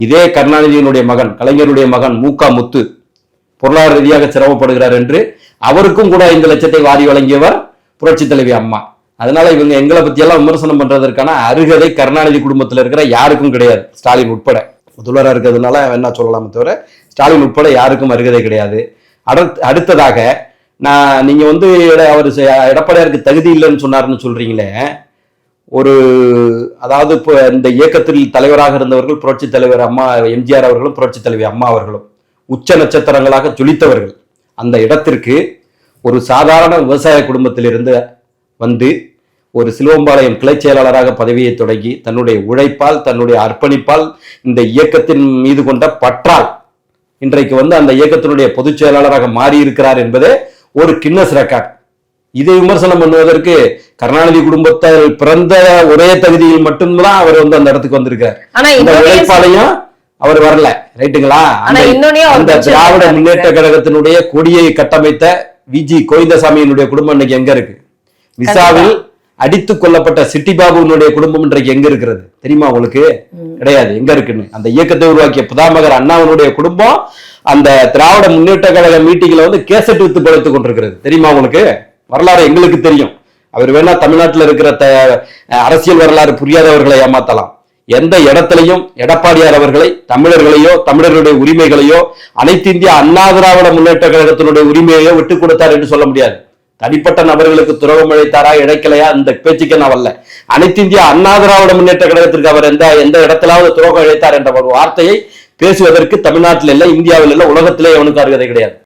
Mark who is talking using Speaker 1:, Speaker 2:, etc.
Speaker 1: இதே கருணாநிதியினுடைய மகன், கலைஞருடைய மகன் முத்து பொருளாதார ரீதியாக சிரமப்படுகிறார் என்று அவருக்கும் கூட 5 லட்சத்தை வாரி வழங்கியவர் புரட்சி தலைவி அம்மா. அதனால இவங்க எங்களை பத்தி எல்லாம் விமர்சனம் பண்றதற்கான அருகதை கருணாநிதி குடும்பத்தில் இருக்கிற யாருக்கும் கிடையாது, ஸ்டாலின் உட்பட. முதல்வராக இருக்கிறதுனால என்ன சொல்லலாமே தவிர ஸ்டாலின் உட்பட யாருக்கும் அருகதை கிடையாது. அடுத்ததாக நீங்க அவர் எடப்பாடியாருக்கு தகுதி இல்லைன்னு சொன்னாருன்னு சொல்றீங்களே, அதாவது இப்போ இந்த இயக்கத்தில் தலைவராக இருந்தவர்கள் புரட்சி தலைவர் அம்மா எம்ஜிஆர் அவர்களும் புரட்சி தலைவி அம்மா அவர்களும் உச்ச நட்சத்திரங்களாக ஜொலித்தவர்கள். அந்த இடத்திற்கு ஒரு சாதாரண விவசாய குடும்பத்திலிருந்து வந்து ஒரு சிலுவம்பாளையம் கிளை செயலாளராக பதவியை தொடங்கி தன்னுடைய உழைப்பால், தன்னுடைய அர்ப்பணிப்பால், இந்த இயக்கத்தின் மீது கொண்ட பற்றால் இன்றைக்கு அந்த இயக்கத்தினுடைய பொதுச் செயலாளராக மாறி இருக்கிறார் என்பதே ஒரு கின்னஸ் ரெக்கார்ட். இதை விமர்சனம் பண்ணுவதற்கு கருணாநிதி குடும்பத்தால் பிறந்த ஒரே தகுதியில் மட்டும்தான் அவர் அந்த இடத்துக்கு வந்திருக்கார். இந்த உழைப்பாலையும் அவர் வரல, ரைட்டுங்களா? அந்த திராவிட முன்னேற்ற கழகத்தினுடைய கொடியை கட்டமைத்த விஜி கோவிந்தசாமியினுடைய குடும்பம் இன்னைக்கு எங்க இருக்கு? விசாவில் அடித்து கொல்லப்பட்ட சிட்டி பாபுனுடைய குடும்பம் இன்றைக்கு எங்க இருக்கிறது தெரியுமா உங்களுக்கு? கிடையாது. எங்க இருக்குன்னு அந்த இயக்கத்தை உருவாக்கிய புதாமகர் அண்ணாவினுடைய குடும்பம் அந்த திராவிட முன்னேற்ற கழக மீட்டிங்ல கேசட் வித்து படுத்துக் கொண்டிருக்கிறது. தெரியுமா உங்களுக்கு? வரலாறு எங்களுக்கு தெரியும். அவர் வேணா தமிழ்நாட்டில் இருக்கிற அரசியல் வரலாறு புரியாதவர்களை ஏமாத்தலாம். எந்த இடத்திலையும் எடப்பாடியார் அவர்களை, தமிழர்களையோ தமிழர்களுடைய உரிமைகளையோ அனைத்து இந்திய அண்ணா திராவிட முன்னேற்ற கழகத்தினுடைய உரிமையையோ விட்டுக் கொடுத்தார் என்று சொல்ல முடியாது. தனிப்பட்ட நபர்களுக்கு துரோகம் இழைத்தாரா, இழைக்கலையா, இந்த பேச்சுக்கு நான் வரல. அனைத்து இந்திய அண்ணா திராவிட முன்னேற்ற கழகத்திற்கு அவர் எந்த இடத்திலாவது துரோகம் இழைத்தார் என்ற ஒரு வார்த்தையை பேசுவதற்கு தமிழ்நாட்டில் இல்ல, இந்தியாவில் இல்ல, உலகத்திலே அவனுக்கு அருகதை கிடையாது.